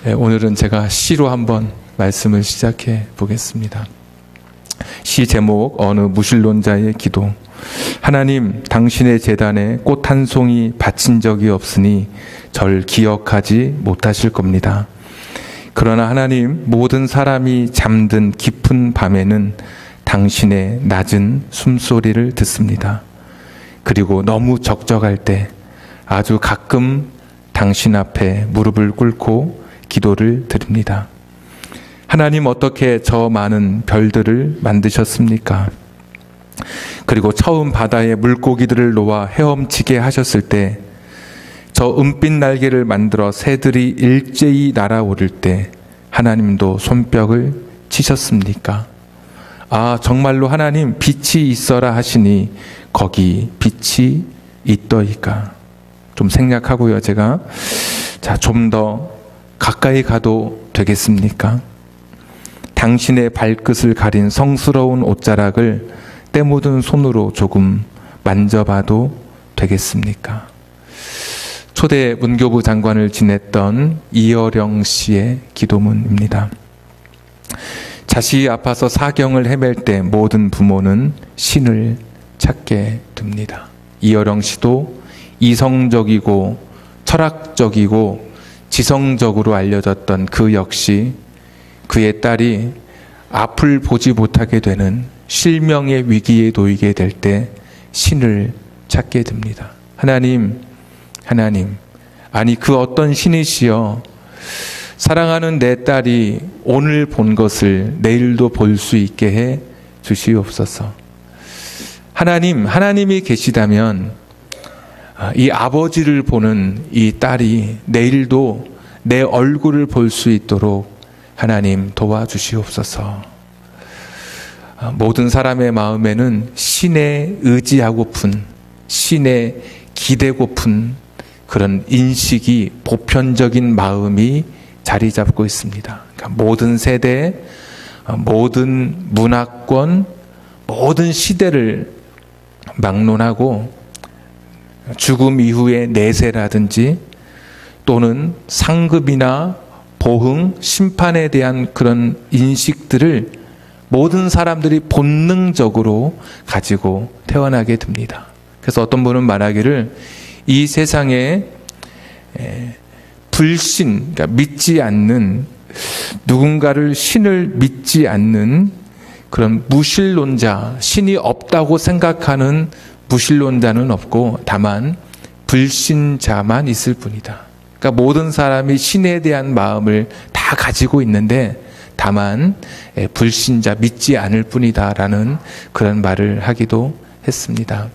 오늘은 제가 시로 한번 말씀을 시작해 보겠습니다. 시 제목, 어느 무신론자의 기도. 하나님, 당신의 제단에 꽃 한 송이 바친 적이 없으니 절 기억하지 못하실 겁니다. 그러나 하나님, 모든 사람이 잠든 깊은 밤에는 당신의 낮은 숨소리를 듣습니다. 그리고 너무 적적할 때 아주 가끔 당신 앞에 무릎을 꿇고 기도를 드립니다. 하나님, 어떻게 저 많은 별들을 만드셨습니까? 그리고 처음 바다에 물고기들을 놓아 헤엄치게 하셨을 때, 저 은빛 날개를 만들어 새들이 일제히 날아오를 때 하나님도 손뼉을 치셨습니까? 아, 정말로 하나님, 빛이 있어라 하시니 거기 빛이 있더이까? 좀 생략하고요, 제가. 자, 좀 더 가까이 가도 되겠습니까? 당신의 발끝을 가린 성스러운 옷자락을 때 묻은 손으로 조금 만져봐도 되겠습니까? 초대 문교부 장관을 지냈던 이어령 씨의 기도문입니다. 자식이 아파서 사경을 헤맬 때 모든 부모는 신을 찾게 됩니다. 이어령 씨도 이성적이고 철학적이고 지성적으로 알려졌던 그 역시 그의 딸이 앞을 보지 못하게 되는 실명의 위기에 놓이게 될 때 신을 찾게 됩니다. 하나님, 아니 그 어떤 신이시여, 사랑하는 내 딸이 오늘 본 것을 내일도 볼 수 있게 해 주시옵소서. 하나님이 계시다면 이 아버지를 보는 이 딸이 내일도 내 얼굴을 볼 수 있도록 하나님 도와주시옵소서. 모든 사람의 마음에는 신에 의지하고픈, 신에 기대고픈 그런 인식이 보편적인 마음이 자리 잡고 있습니다. 그러니까 모든 세대, 모든 문화권, 모든 시대를 막론하고 죽음 이후의 내세라든지 또는 상급이나 보흥, 심판에 대한 그런 인식들을 모든 사람들이 본능적으로 가지고 태어나게 됩니다. 그래서 어떤 분은 말하기를 이 세상에 불신, 그러니까 믿지 않는, 누군가를 신을 믿지 않는 그런 무신론자, 신이 없다고 생각하는 무신론자는 없고 다만 불신자만 있을 뿐이다. 그러니까 모든 사람이 신에 대한 마음을 다 가지고 있는데 다만 불신자, 믿지 않을 뿐이다라는 그런 말을 하기도 했습니다.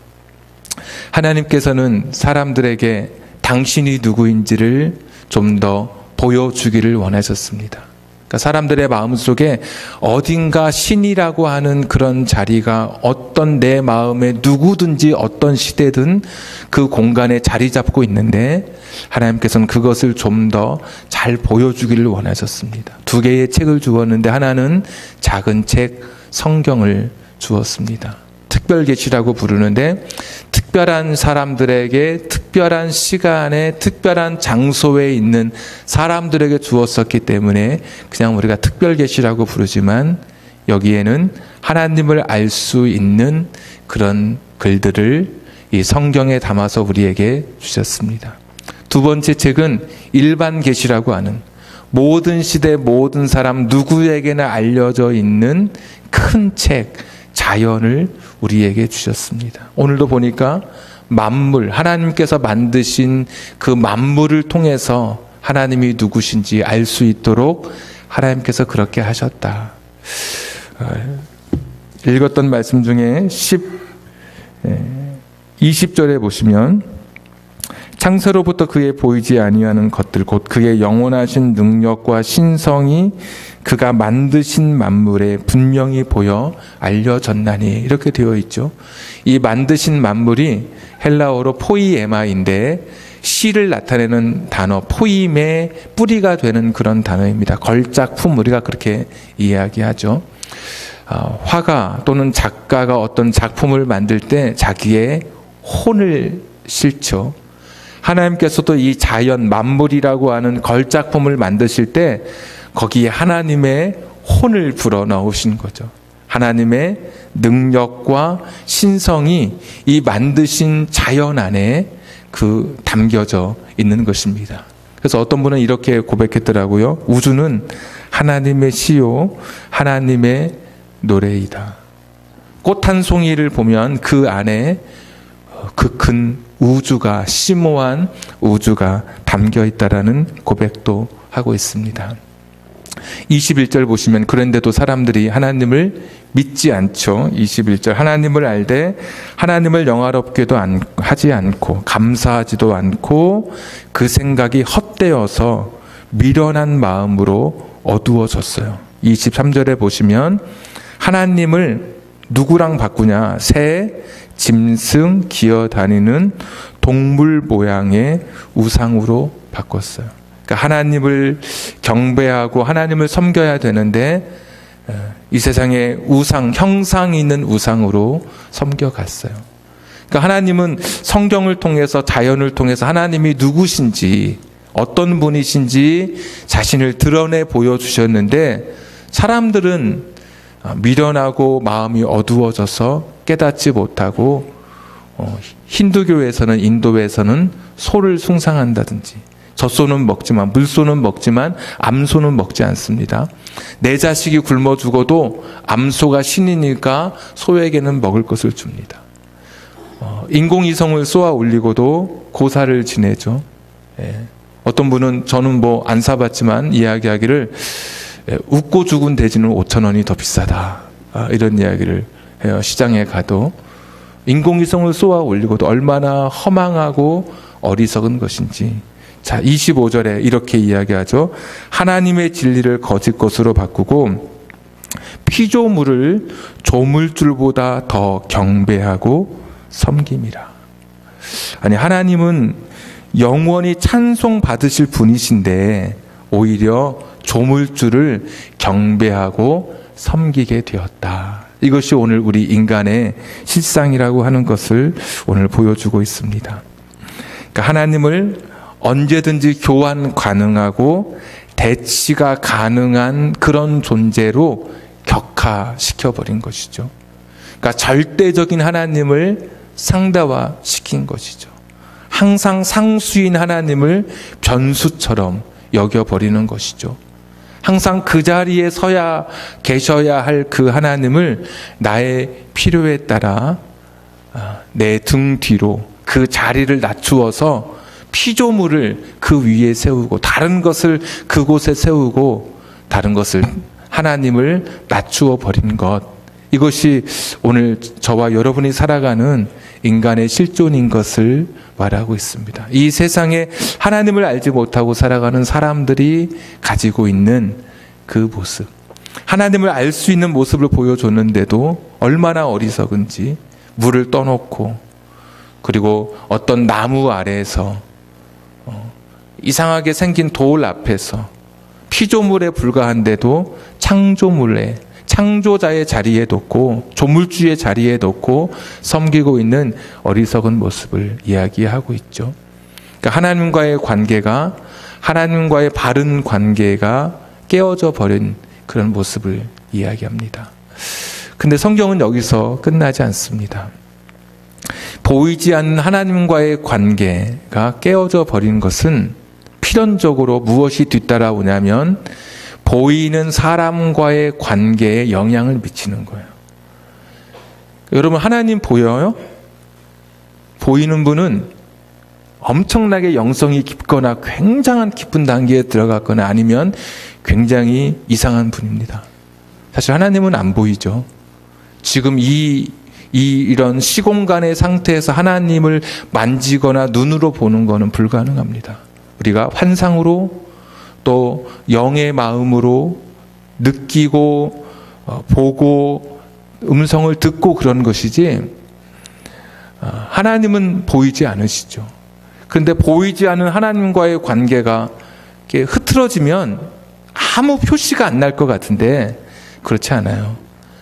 하나님께서는 사람들에게 당신이 누구인지를 좀 더 보여주기를 원하셨습니다. 그러니까 사람들의 마음속에 어딘가 신이라고 하는 그런 자리가 어떤 내 마음에 누구든지 어떤 시대든 그 공간에 자리 잡고 있는데 하나님께서는 그것을 좀 더 잘 보여주기를 원하셨습니다. 2개의 책을 주었는데 하나는 작은 책 성경을 주었습니다. 특별계시라고 부르는데 특별한 사람들에게 특별한 시간에 특별한 장소에 있는 사람들에게 주었었기 때문에 그냥 우리가 특별계시라고 부르지만 여기에는 하나님을 알 수 있는 그런 글들을 이 성경에 담아서 우리에게 주셨습니다. 2번째 책은 일반 계시라고 하는 모든 시대 모든 사람 누구에게나 알려져 있는 큰 책, 자연을 우리에게 주셨습니다. 오늘도 보니까 만물, 하나님께서 만드신 그 만물을 통해서 하나님이 누구신지 알 수 있도록 하나님께서 그렇게 하셨다. 읽었던 말씀 중에 20절에 보시면 창세로부터 그의 보이지 아니하는 것들 곧 그의 영원하신 능력과 신성이 그가 만드신 만물에 분명히 보여 알려졌나니 이렇게 되어 있죠. 이 만드신 만물이 헬라어로 포이에마인데 시를 나타내는 단어, 포임의 뿌리가 되는 그런 단어입니다. 걸작품, 우리가 그렇게 이야기하죠. 화가 또는 작가가 어떤 작품을 만들 때 자기의 혼을 실죠. 하나님께서도 이 자연, 만물이라고 하는 걸작품을 만드실 때 거기에 하나님의 혼을 불어넣으신 거죠. 하나님의 능력과 신성이 이 만드신 자연 안에 담겨져 있는 것입니다. 그래서 어떤 분은 이렇게 고백했더라고요. 우주는 하나님의 시요, 하나님의 노래이다. 꽃 한 송이를 보면 그 안에 그 큰 우주가, 심오한 우주가 담겨 있다라는 고백도 하고 있습니다. 21절 보시면 그런데도 사람들이 하나님을 믿지 않죠. 21절 하나님을 알되 하나님을 영화롭게도 하지 않고 감사하지도 않고 그 생각이 헛되어서 미련한 마음으로 어두워졌어요. 23절에 보시면 하나님을 누구랑 바꾸냐? 새, 짐승, 기어다니는 동물 모양의 우상으로 바꿨어요. 그러니까 하나님을 경배하고 하나님을 섬겨야 되는데 이 세상에 우상, 형상이 있는 우상으로 섬겨갔어요. 그러니까 하나님은 성경을 통해서, 자연을 통해서 하나님이 누구신지, 어떤 분이신지 자신을 드러내 보여주셨는데 사람들은 미련하고 마음이 어두워져서 깨닫지 못하고 힌두교에서는, 인도에서는 소를 숭상한다든지 젖소는 먹지만, 물소는 먹지만 암소는 먹지 않습니다. 내 자식이 굶어 죽어도 암소가 신이니까 소에게는 먹을 것을 줍니다. 인공위성을 쏘아 올리고도 고사를 지내죠. 어떤 분은, 저는 안 사봤지만 이야기하기를 웃고 죽은 돼지는 5,000원이 더 비싸다, 이런 이야기를 해요. 시장에 가도 인공위성을 쏘아 올리고도 얼마나 허망하고 어리석은 것인지. 자, 25절에 이렇게 이야기하죠. 하나님의 진리를 거짓 것으로 바꾸고 피조물을 조물줄보다 더 경배하고 섬김이라. 아니, 하나님은 영원히 찬송받으실 분이신데 오히려 조물줄을 경배하고 섬기게 되었다. 이것이 오늘 우리 인간의 실상이라고 하는 것을 오늘 보여주고 있습니다. 그러니까 하나님을 언제든지 교환 가능하고 대치가 가능한 그런 존재로 격화시켜버린 것이죠. 그러니까 절대적인 하나님을 상대화시킨 것이죠. 항상 상수인 하나님을 변수처럼 여겨버리는 것이죠. 항상 그 자리에 계셔야 할 그 하나님을 나의 필요에 따라 내 등 뒤로 그 자리를 낮추어서 피조물을 그 위에 세우고 다른 것을 그곳에 세우고 다른 것을, 하나님을 낮추어 버린 것, 이것이 오늘 저와 여러분이 살아가는 인간의 실존인 것을 말하고 있습니다. 이 세상에 하나님을 알지 못하고 살아가는 사람들이 가지고 있는 그 모습, 하나님을 알 수 있는 모습을 보여줬는데도 얼마나 어리석은지, 물을 떠놓고 그리고 어떤 나무 아래에서 이상하게 생긴 돌 앞에서 피조물에 불과한데도 창조자의 자리에 놓고, 조물주의 자리에 놓고 섬기고 있는 어리석은 모습을 이야기하고 있죠. 그러니까 하나님과의 바른 관계가 깨어져 버린 그런 모습을 이야기합니다. 근데 성경은 여기서 끝나지 않습니다. 보이지 않는 하나님과의 관계가 깨어져 버린 것은 필연적으로 무엇이 뒤따라오냐면 보이는 사람과의 관계에 영향을 미치는 거예요. 여러분, 하나님 보여요? 보이는 분은 엄청나게 영성이 깊거나 굉장한 깊은 단계에 들어갔거나 아니면 굉장히 이상한 분입니다. 사실 하나님은 안 보이죠. 지금 이런 시공간의 상태에서 하나님을 만지거나 눈으로 보는 것은 불가능합니다. 우리가 환상으로 또 영의 마음으로 느끼고 보고 음성을 듣고 그런 것이지 하나님은 보이지 않으시죠. 그런데 보이지 않은 하나님과의 관계가 이렇게 흐트러지면 아무 표시가 안 날 것 같은데 그렇지 않아요.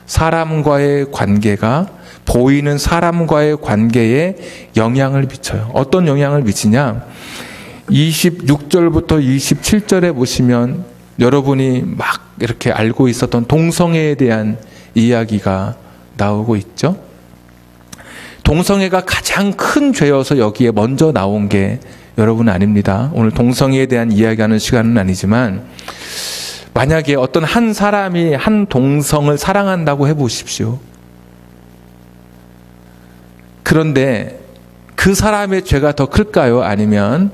사람과의 관계가 보이는 사람과의 관계에 영향을 미쳐요. 어떤 영향을 미치냐? 26절부터 27절에 보시면 여러분이 막 이렇게 알고 있었던 동성애에 대한 이야기가 나오고 있죠. 동성애가 가장 큰 죄여서 여기에 먼저 나온 게 여러분 아닙니다. 오늘 동성애에 대한 이야기하는 시간은 아니지만 만약에 어떤 한 사람이 한 동성을 사랑한다고 해보십시오. 그런데 그 사람의 죄가 더 클까요? 아니면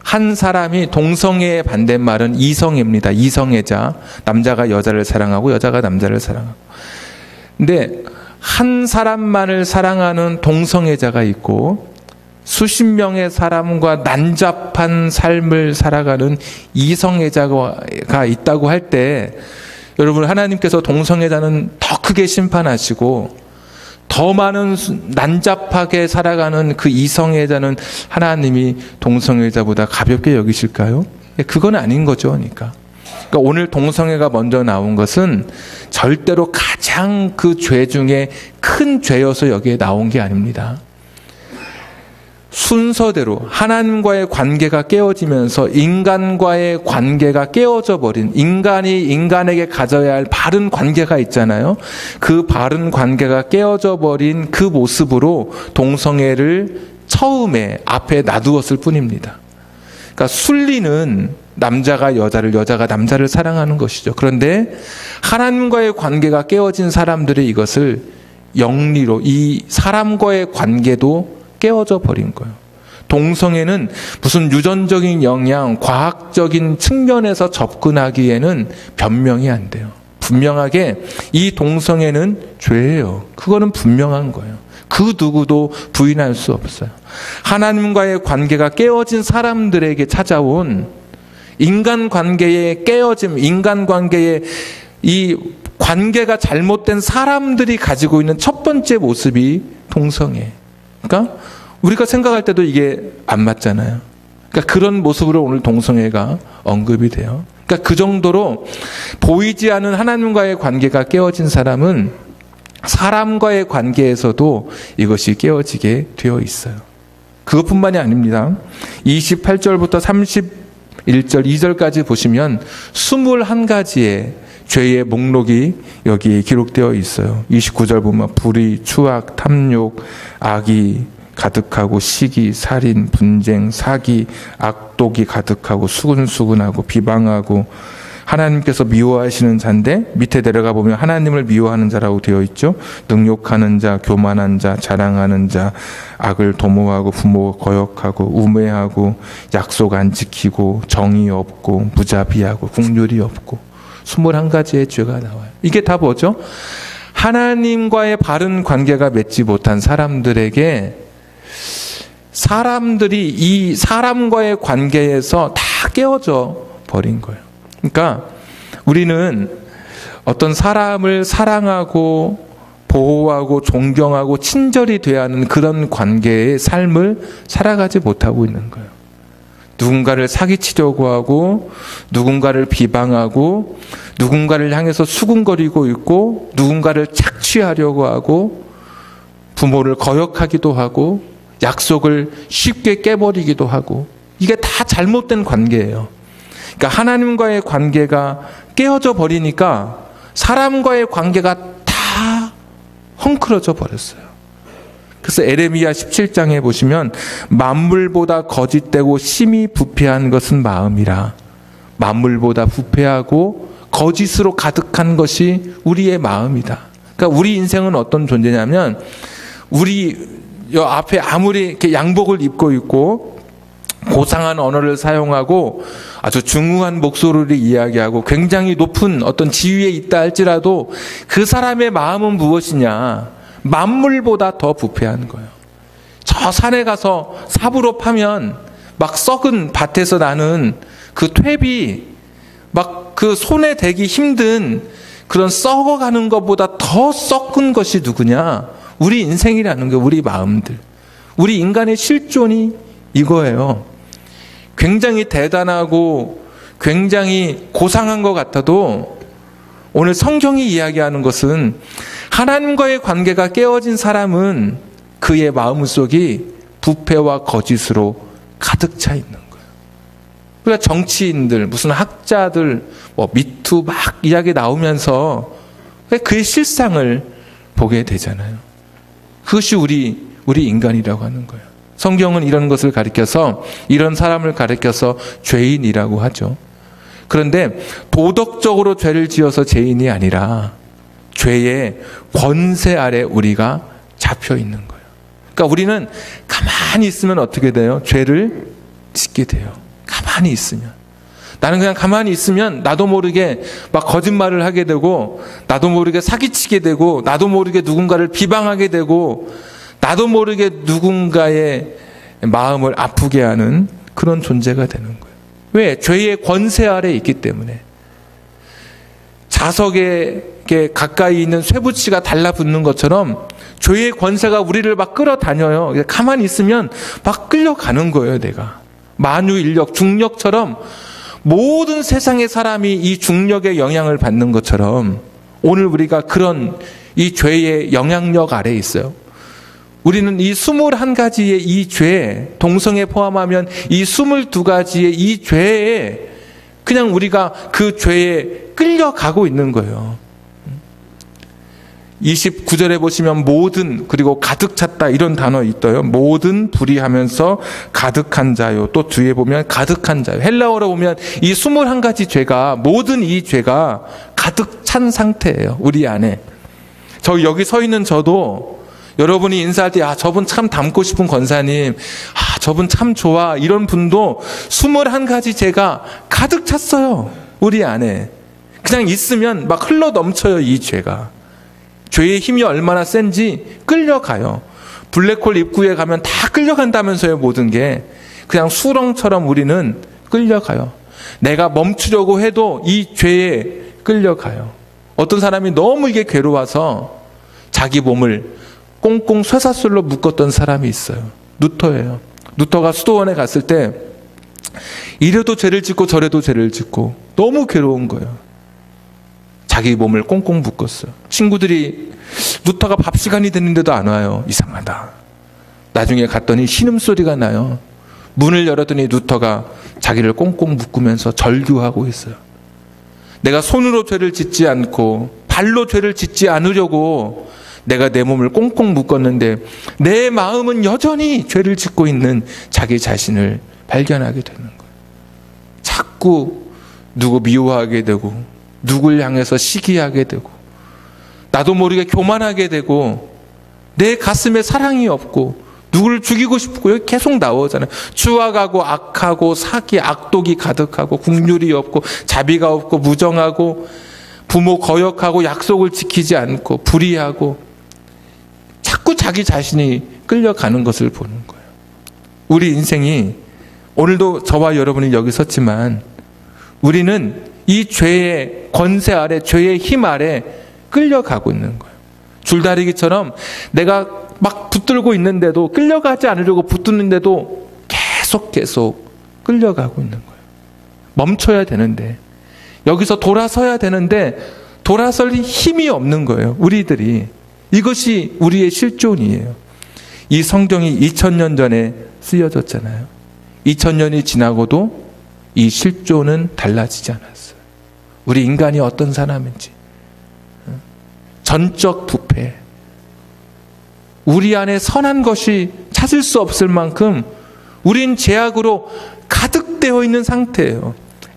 한 사람이 동성애의 반대말은 이성애입니다. 이성애자. 남자가 여자를 사랑하고 여자가 남자를 사랑하고. 근데 한 사람만을 사랑하는 동성애자가 있고 수십 명의 사람과 난잡한 삶을 살아가는 이성애자가 있다고 할 때 여러분 하나님께서 동성애자는 더 크게 심판하시고 더 많은 난잡하게 살아가는 그 이성애자는 하나님이 동성애자보다 가볍게 여기실까요? 그건 아닌 거죠. 그러니까 오늘 동성애가 먼저 나온 것은 절대로 가장 그 죄 중에 큰 죄여서 여기에 나온 게 아닙니다. 순서대로 하나님과의 관계가 깨어지면서 인간과의 관계가 깨어져 버린, 인간이 인간에게 가져야 할 바른 관계가 있잖아요. 그 바른 관계가 깨어져 버린 그 모습으로 동성애를 처음에 앞에 놔두었을 뿐입니다. 그러니까 순리는 남자가 여자를, 여자가 남자를 사랑하는 것이죠. 그런데 하나님과의 관계가 깨어진 사람들이 이것을 영리로, 이 사람과의 관계도 깨어져 버린 거예요. 동성애는 무슨 유전적인 영향, 과학적인 측면에서 접근하기에는 변명이 안 돼요. 분명하게 이 동성애는 죄예요. 그거는 분명한 거예요. 그 누구도 부인할 수 없어요. 하나님과의 관계가 깨어진 사람들에게 찾아온 인간관계의 깨어짐, 인간관계의 이 관계가 잘못된 사람들이 가지고 있는 첫 번째 모습이 동성애. 그러니까 우리가 생각할 때도 이게 안 맞잖아요. 그러니까 그런 모습으로 오늘 동성애가 언급이 돼요. 그러니까 그 정도로 보이지 않은 하나님과의 관계가 깨어진 사람은 사람과의 관계에서도 이것이 깨어지게 되어 있어요. 그것뿐만이 아닙니다. 28절부터 31절, 2절까지 보시면 21가지의 죄의 목록이 여기에 기록되어 있어요. 29절 보면 불의, 추악, 탐욕, 악이 가득하고 시기, 살인, 분쟁, 사기, 악독이 가득하고 수근수근하고 비방하고 하나님께서 미워하시는 자인데 밑에 내려가 보면 하나님을 미워하는 자라고 되어 있죠. 능욕하는 자, 교만한 자, 자랑하는 자, 악을 도모하고 부모 거역하고 우매하고 약속 안 지키고 정의 없고 무자비하고 긍휼이 없고 21가지의 죄가 나와요. 이게 다 뭐죠? 하나님과의 바른 관계가 맺지 못한 사람들에게 사람들이 이 사람과의 관계에서 다 깨어져 버린 거예요. 그러니까 우리는 어떤 사람을 사랑하고 보호하고 존경하고 친절히 대하는 그런 관계의 삶을 살아가지 못하고 있는 거예요. 누군가를 사기치려고 하고 누군가를 비방하고 누군가를 향해서 수군거리고 있고 누군가를 착취하려고 하고 부모를 거역하기도 하고 약속을 쉽게 깨버리기도 하고 이게 다 잘못된 관계예요. 그러니까 하나님과의 관계가 깨어져 버리니까 사람과의 관계가 다 헝클어져 버렸어요. 그래서 에레미야 17장에 보시면 만물보다 거짓되고 심히 부패한 것은 마음이라. 만물보다 부패하고 거짓으로 가득한 것이 우리의 마음이다. 그러니까 우리 인생은 어떤 존재냐면 우리 요 앞에 아무리 이렇게 양복을 입고 있고 고상한 언어를 사용하고 아주 중후한 목소리를 이야기하고 굉장히 높은 어떤 지위에 있다 할지라도 그 사람의 마음은 무엇이냐? 만물보다 더 부패한 거예요. 저 산에 가서 삽으로 파면 막 썩은 밭에서 나는 그 퇴비 막 그 손에 대기 힘든 그런 썩어가는 것보다 더 썩은 것이 누구냐? 우리 인생이라는 게 우리 마음들. 우리 인간의 실존이 이거예요. 굉장히 대단하고 굉장히 고상한 것 같아도 오늘 성경이 이야기하는 것은 하나님과의 관계가 깨어진 사람은 그의 마음속이 부패와 거짓으로 가득 차 있는 거예요. 우리가 정치인들, 무슨 학자들, 미투 막 이야기 나오면서 그의 실상을 보게 되잖아요. 그것이 우리 인간이라고 하는 거예요. 성경은 이런 것을 가리켜서, 이런 사람을 가리켜서 죄인이라고 하죠. 그런데 도덕적으로 죄를 지어서 죄인이 아니라 죄의 권세 아래 우리가 잡혀 있는 거예요. 그러니까 우리는 가만히 있으면 어떻게 돼요? 죄를 짓게 돼요. 가만히 있으면. 나는 그냥 가만히 있으면 나도 모르게 막 거짓말을 하게 되고, 나도 모르게 사기치게 되고, 나도 모르게 누군가를 비방하게 되고, 나도 모르게 누군가의 마음을 아프게 하는 그런 존재가 되는 거예요. 왜? 죄의 권세 아래 있기 때문에. 자석에 가까이 있는 쇠붙이가 달라붙는 것처럼 죄의 권세가 우리를 막 끌어다녀요. 가만히 있으면 막 끌려가는 거예요, 내가. 만유인력, 중력처럼 모든 세상의 사람이 이 중력의 영향을 받는 것처럼 오늘 우리가 그런 이 죄의 영향력 아래에 있어요. 우리는 이 21가지의 이 죄, 동성애 포함하면 이 22가지의 이 죄에 그냥 우리가 그 죄에 끌려가고 있는 거예요. 29절에 보시면 모든, 그리고 가득 찼다 이런 단어 있어요. 모든 불의하면서 가득한 자요. 또 뒤에 보면 가득한 자요. 헬라어로 보면 이 21가지 죄가, 모든 이 죄가 가득 찬 상태예요. 우리 안에. 여기 서 있는 저도 여러분이 인사할 때, 저분 참 닮고 싶은 권사님, 저분 참 좋아, 이런 분도 21가지 죄가 가득 찼어요. 우리 안에. 그냥 있으면 막 흘러 넘쳐요, 이 죄가. 죄의 힘이 얼마나 센지 끌려가요. 블랙홀 입구에 가면 다 끌려간다면서요, 모든 게. 그냥 수렁처럼 우리는 끌려가요. 내가 멈추려고 해도 이 죄에 끌려가요. 어떤 사람이 너무 이게 괴로워서 자기 몸을 꽁꽁 쇠사슬로 묶었던 사람이 있어요. 누터예요. 누터가 수도원에 갔을 때 이래도 죄를 짓고 저래도 죄를 짓고 너무 괴로운 거예요. 자기 몸을 꽁꽁 묶었어요. 친구들이 누터가 밥 시간이 됐는데도 안 와요. 이상하다. 나중에 갔더니 신음소리가 나요. 문을 열었더니 누터가 자기를 꽁꽁 묶으면서 절규하고 있어요. 내가 손으로 죄를 짓지 않고 발로 죄를 짓지 않으려고 내가 내 몸을 꽁꽁 묶었는데 내 마음은 여전히 죄를 짓고 있는 자기 자신을 발견하게 되는 거예요. 자꾸 누구 미워하게 되고 누굴 향해서 시기하게 되고 나도 모르게 교만하게 되고 내 가슴에 사랑이 없고 누구를 죽이고 싶고 계속 나오잖아요. 추악하고 악하고 사기, 악독이 가득하고 국률이 없고 자비가 없고 무정하고 부모 거역하고 약속을 지키지 않고 불의하고 자꾸 자기 자신이 끌려가는 것을 보는 거예요. 우리 인생이 오늘도 저와 여러분이 여기 섰지만 우리는 이 죄의 권세 아래, 죄의 힘 아래 끌려가고 있는 거예요. 줄다리기처럼 내가 막 붙들고 있는데도 끌려가지 않으려고 붙드는데도 계속 끌려가고 있는 거예요. 멈춰야 되는데 여기서 돌아서야 되는데 돌아설 힘이 없는 거예요. 우리들이. 이것이 우리의 실존이에요. 이 성경이 2000년 전에 쓰여졌잖아요. 2000년이 지나고도 이 실존은 달라지지 않았어요. 우리 인간이 어떤 사람인지, 전적 부패, 우리 안에 선한 것이 찾을 수 없을 만큼 우린 죄악으로 가득되어 있는 상태예요.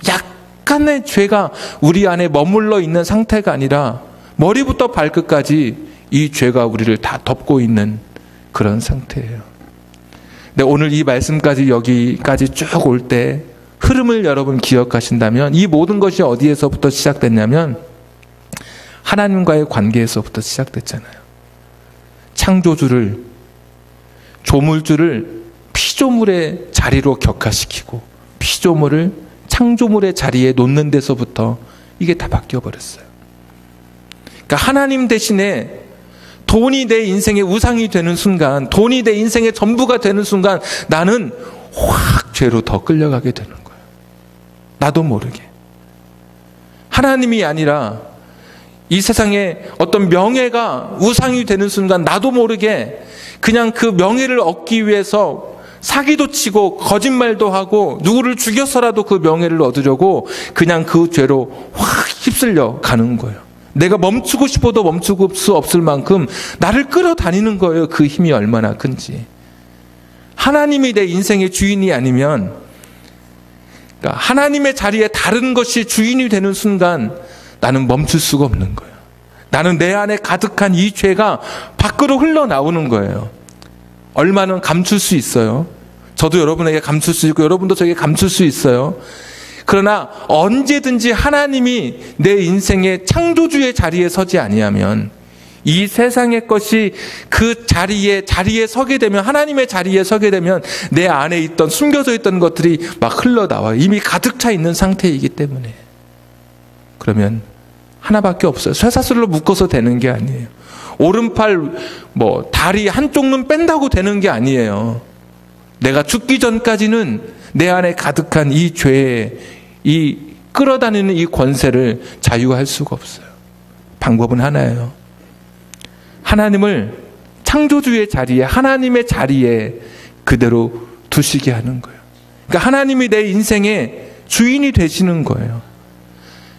약간의 죄가 우리 안에 머물러 있는 상태가 아니라 머리부터 발끝까지 이 죄가 우리를 다 덮고 있는 그런 상태예요. 근데 오늘 이 말씀까지 여기까지 쭉 올 때 흐름을 여러분 기억하신다면 이 모든 것이 어디에서부터 시작됐냐면 하나님과의 관계에서부터 시작됐잖아요. 창조주를, 조물주를 피조물의 자리로 격하시키고 피조물을 창조물의 자리에 놓는 데서부터 이게 다 바뀌어버렸어요. 그러니까 하나님 대신에 돈이 내 인생의 우상이 되는 순간, 돈이 내 인생의 전부가 되는 순간 나는 확 죄로 더 끌려가게 되는 거예요. 나도 모르게. 하나님이 아니라 이 세상에 어떤 명예가 우상이 되는 순간 나도 모르게 그냥 그 명예를 얻기 위해서 사기도 치고 거짓말도 하고 누구를 죽여서라도 그 명예를 얻으려고 그냥 그 죄로 확 휩쓸려 가는 거예요. 내가 멈추고 싶어도 멈출 수 없을 만큼 나를 끌어다니는 거예요. 그 힘이 얼마나 큰지. 하나님이 내 인생의 주인이 아니면, 그러니까 하나님의 자리에 다른 것이 주인이 되는 순간 나는 멈출 수가 없는 거예요. 나는 내 안에 가득한 이 죄가 밖으로 흘러나오는 거예요. 얼마는 감출 수 있어요. 저도 여러분에게 감출 수 있고 여러분도 저에게 감출 수 있어요. 그러나 언제든지 하나님이 내 인생의 창조주의 자리에 서지 아니하면, 이 세상의 것이 그 자리에 서게 되면, 하나님의 자리에 서게 되면 내 안에 있던 숨겨져 있던 것들이 막 흘러나와요. 이미 가득 차 있는 상태이기 때문에. 그러면 하나밖에 없어요. 쇠사슬로 묶어서 되는 게 아니에요. 오른팔 다리 한쪽 눈 뺀다고 되는 게 아니에요. 내가 죽기 전까지는 내 안에 가득한 이 죄의 이 끌어다니는 이 권세를 자유할 수가 없어요. 방법은 하나예요. 하나님을 창조주의 자리에, 하나님의 자리에 그대로 두시게 하는 거예요. 그러니까 하나님이 내 인생의 주인이 되시는 거예요.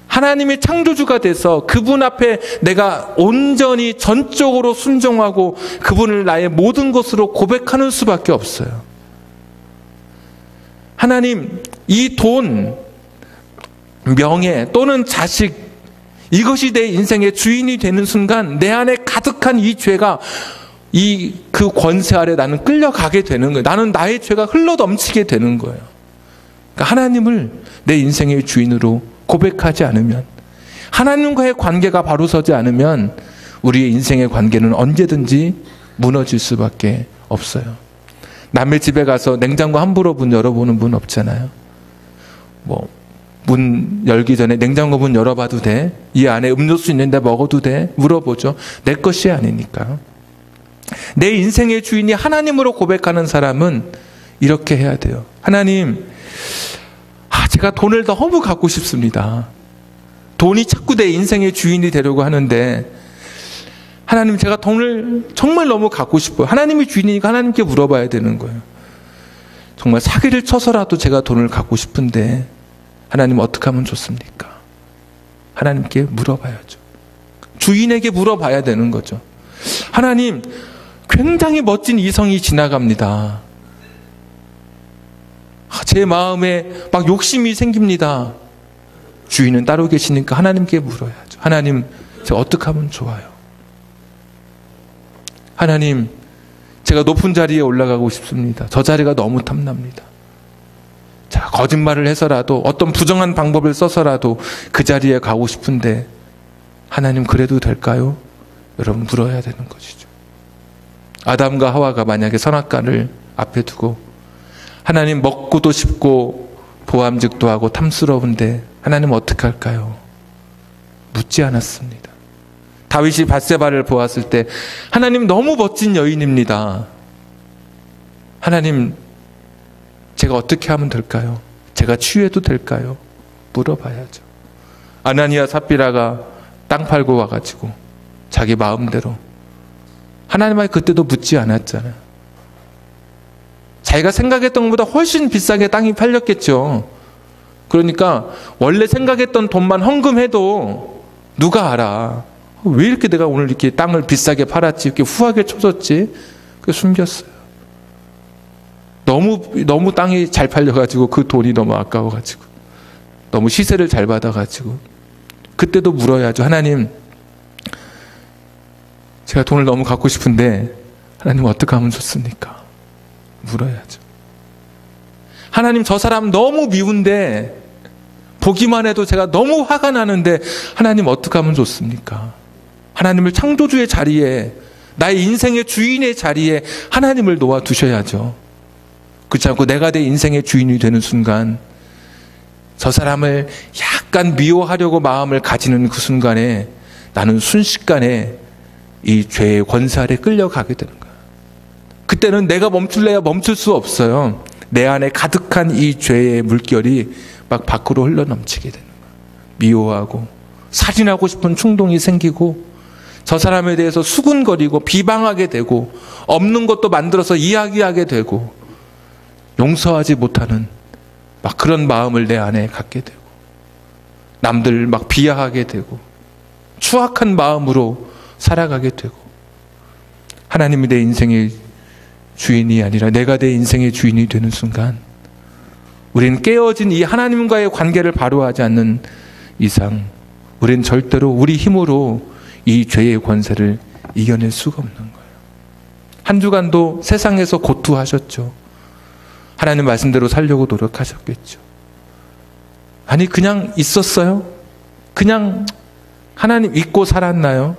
하나님의 창조주가 돼서 그분 앞에 내가 온전히 전적으로 순종하고 그분을 나의 모든 것으로 고백하는 수밖에 없어요. 하나님, 이 돈, 명예 또는 자식, 이것이 내 인생의 주인이 되는 순간 내 안에 가득한 이 죄가 그 권세 아래 나는 끌려가게 되는 거예요. 나는 나의 죄가 흘러넘치게 되는 거예요. 그러니까 하나님을 내 인생의 주인으로 고백하지 않으면, 하나님과의 관계가 바로 서지 않으면 우리의 인생의 관계는 언제든지 무너질 수밖에 없어요. 남의 집에 가서 냉장고 함부로 문 열어보는 분 없잖아요. 문 열기 전에 냉장고 문 열어봐도 돼? 이 안에 음료수 있는데 먹어도 돼? 물어보죠. 내 것이 아니니까. 내 인생의 주인이 하나님으로 고백하는 사람은 이렇게 해야 돼요. 하나님, 제가 돈을 너무 갖고 싶습니다. 돈이 자꾸 내 인생의 주인이 되려고 하는데, 하나님, 제가 돈을 정말 너무 갖고 싶어요. 하나님이 주인이니까 하나님께 물어봐야 되는 거예요. 정말 사기를 쳐서라도 제가 돈을 갖고 싶은데 하나님 어떻게 하면 좋습니까? 하나님께 물어봐야죠. 주인에게 물어봐야 되는 거죠. 하나님, 굉장히 멋진 이성이 지나갑니다. 제 마음에 막 욕심이 생깁니다. 주인은 따로 계시니까 하나님께 물어야죠. 하나님, 제가 어떻게 하면 좋아요? 하나님, 제가 높은 자리에 올라가고 싶습니다. 저 자리가 너무 탐납니다. 자, 거짓말을 해서라도 어떤 부정한 방법을 써서라도 그 자리에 가고 싶은데 하나님, 그래도 될까요? 여러분, 물어야 되는 것이죠. 아담과 하와가 만약에 선악과를 앞에 두고 하나님, 먹고도 싶고 보암직도 하고 탐스러운데 하나님 어떻게 할까요? 묻지 않았습니다. 다윗이 밧세바를 보았을 때 하나님, 너무 멋진 여인입니다. 하나님, 제가 어떻게 하면 될까요? 제가 취해도 될까요? 물어봐야죠. 아나니아 삽비라가 땅 팔고 와가지고 자기 마음대로, 하나님한테 그때도 묻지 않았잖아요. 자기가 생각했던 것보다 훨씬 비싸게 땅이 팔렸겠죠. 그러니까 원래 생각했던 돈만 헌금해도 누가 알아. 왜 이렇게 내가 오늘 이렇게 땅을 비싸게 팔았지, 이렇게 후하게 쳐줬지? 그게 숨겼어요. 너무 땅이 잘 팔려가지고 그 돈이 너무 아까워가지고, 너무 시세를 잘 받아가지고. 그때도 물어야죠. 하나님, 제가 돈을 너무 갖고 싶은데 하나님 어떻게 하면 좋습니까? 물어야죠. 하나님, 저 사람 너무 미운데 보기만 해도 제가 너무 화가 나는데 하나님 어떻게 하면 좋습니까? 하나님을 창조주의 자리에, 나의 인생의 주인의 자리에 하나님을 놓아두셔야죠. 그렇지 않고 내가 내 인생의 주인이 되는 순간 저 사람을 약간 미워하려고 마음을 가지는 그 순간에 나는 순식간에 이 죄의 권세 아래 끌려가게 되는 거야. 그때는 내가 멈출래야 멈출 수 없어요. 내 안에 가득한 이 죄의 물결이 막 밖으로 흘러넘치게 되는 거야. 미워하고 살인하고 싶은 충동이 생기고 저 사람에 대해서 수군거리고 비방하게 되고 없는 것도 만들어서 이야기하게 되고 용서하지 못하는 막 그런 마음을 내 안에 갖게 되고 남들 막 비하하게 되고 추악한 마음으로 살아가게 되고 하나님이 내 인생의 주인이 아니라 내가 내 인생의 주인이 되는 순간 우리는 깨어진 이 하나님과의 관계를 바로 하지 않는 이상 우리는 절대로 우리 힘으로 이 죄의 권세를 이겨낼 수가 없는 거예요. 한 주간도 세상에서 고투하셨죠. 하나님 말씀대로 살려고 노력하셨겠죠. 아니 그냥 있었어요? 그냥 하나님 잊고 살았나요?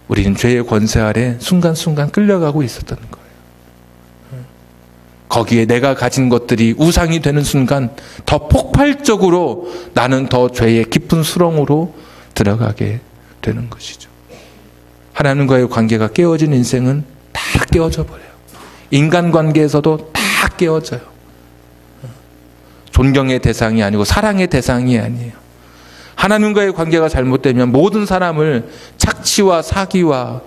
우리는 죄의 권세 아래 순간순간 끌려가고 있었던 거예요. 거기에 내가 가진 것들이 우상이 되는 순간 더 폭발적으로 나는 더 죄의 깊은 수렁으로 들어가게 되는 것이죠. 하나님과의 관계가 깨어진 인생은 다 깨어져 버려요. 인간관계에서도 다 깨어져요. 존경의 대상이 아니고 사랑의 대상이 아니에요. 하나님과의 관계가 잘못되면 모든 사람을 착취와 사기와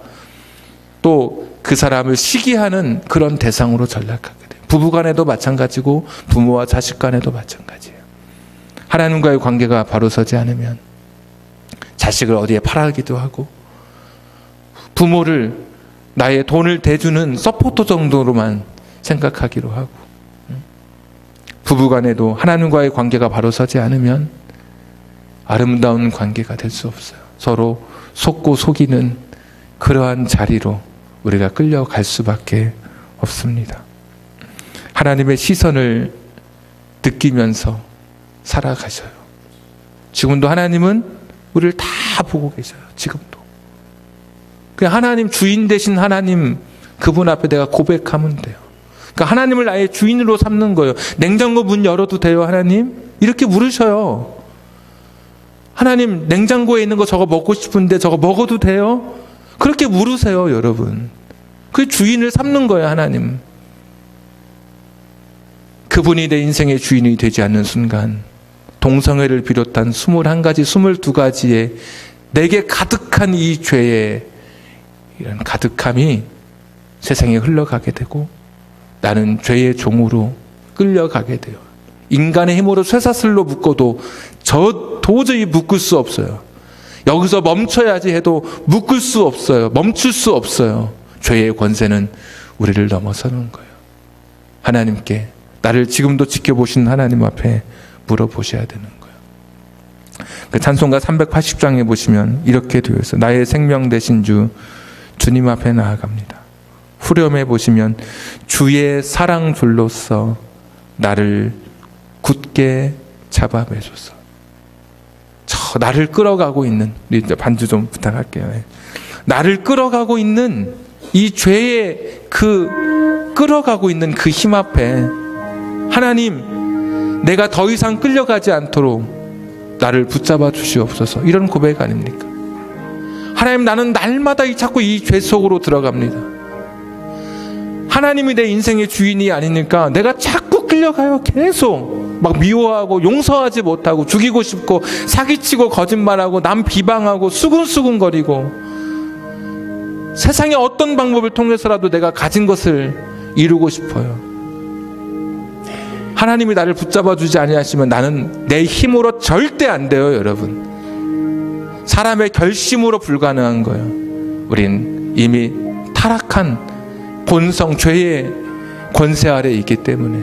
또 그 사람을 시기하는 그런 대상으로 전락하게 돼요. 부부간에도 마찬가지고 부모와 자식 간에도 마찬가지예요. 하나님과의 관계가 바로 서지 않으면 자식을 어디에 팔아기도 하고 부모를 나의 돈을 대주는 서포터 정도로만 생각하기로 하고 부부간에도 하나님과의 관계가 바로 서지 않으면 아름다운 관계가 될 수 없어요. 서로 속고 속이는 그러한 자리로 우리가 끌려갈 수밖에 없습니다. 하나님의 시선을 느끼면서 살아가셔요. 지금도 하나님은 우리를 다 보고 계셔요. 지금도. 그냥 하나님 주인 되신 하나님 그분 앞에 내가 고백하면 돼요. 그러니까 하나님을 나의 주인으로 삼는 거예요. 냉장고 문 열어도 돼요, 하나님? 이렇게 물으셔요. 하나님 냉장고에 있는 거 저거 먹고 싶은데 저거 먹어도 돼요? 그렇게 물으세요, 여러분. 그 주인을 삼는 거예요, 하나님. 그분이 내 인생의 주인이 되지 않는 순간 동성애를 비롯한 21가지, 22가지의 내게 가득한 이 죄의 이런 가득함이 세상에 흘러가게 되고 나는 죄의 종으로 끌려가게 돼요. 인간의 힘으로 쇠사슬로 묶어도 도저히 묶을 수 없어요. 여기서 멈춰야지 해도 묶을 수 없어요. 멈출 수 없어요. 죄의 권세는 우리를 넘어서는 거예요. 하나님께 나를 지금도 지켜보신 하나님 앞에 물어보셔야 되는 거예요. 그 찬송가 380장에 보시면 이렇게 되어 있어요. 나의 생명 되신 주님 앞에 나아갑니다. 후렴에 보시면 주의 사랑 줄로서 나를 굳게 잡아매소서. 나를 끌어가고 있는, 반주 좀 부탁할게요. 나를 끌어가고 있는 이 죄의 끌어가고 있는 그 힘 앞에 하나님, 내가 더 이상 끌려가지 않도록 나를 붙잡아 주시옵소서. 이런 고백 아닙니까? 하나님, 나는 날마다 자꾸 이 죄 속으로 들어갑니다. 하나님이 내 인생의 주인이 아니니까 내가 자꾸 끌려가요. 계속 막 미워하고 용서하지 못하고 죽이고 싶고 사기치고 거짓말하고 남 비방하고 수근수근거리고 세상의 어떤 방법을 통해서라도 내가 가진 것을 이루고 싶어요. 하나님이 나를 붙잡아 주지 아니하시면 나는 내 힘으로 절대 안 돼요, 여러분. 사람의 결심으로 불가능한 거예요. 우린 이미 타락한 본성, 죄의 권세 아래에 있기 때문에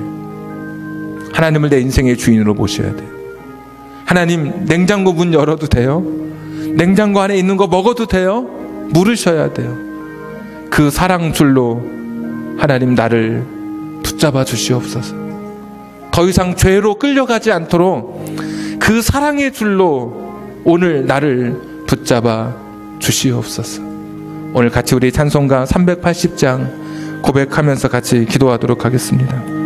하나님을 내 인생의 주인으로 모셔야 돼요. 하나님, 냉장고 문 열어도 돼요? 냉장고 안에 있는 거 먹어도 돼요? 물으셔야 돼요. 그 사랑 줄로 하나님 나를 붙잡아 주시옵소서. 더 이상 죄로 끌려가지 않도록 그 사랑의 줄로 오늘 나를 붙잡아 주시옵소서. 오늘 같이 우리 찬송가 380장 고백하면서 같이 기도하도록 하겠습니다.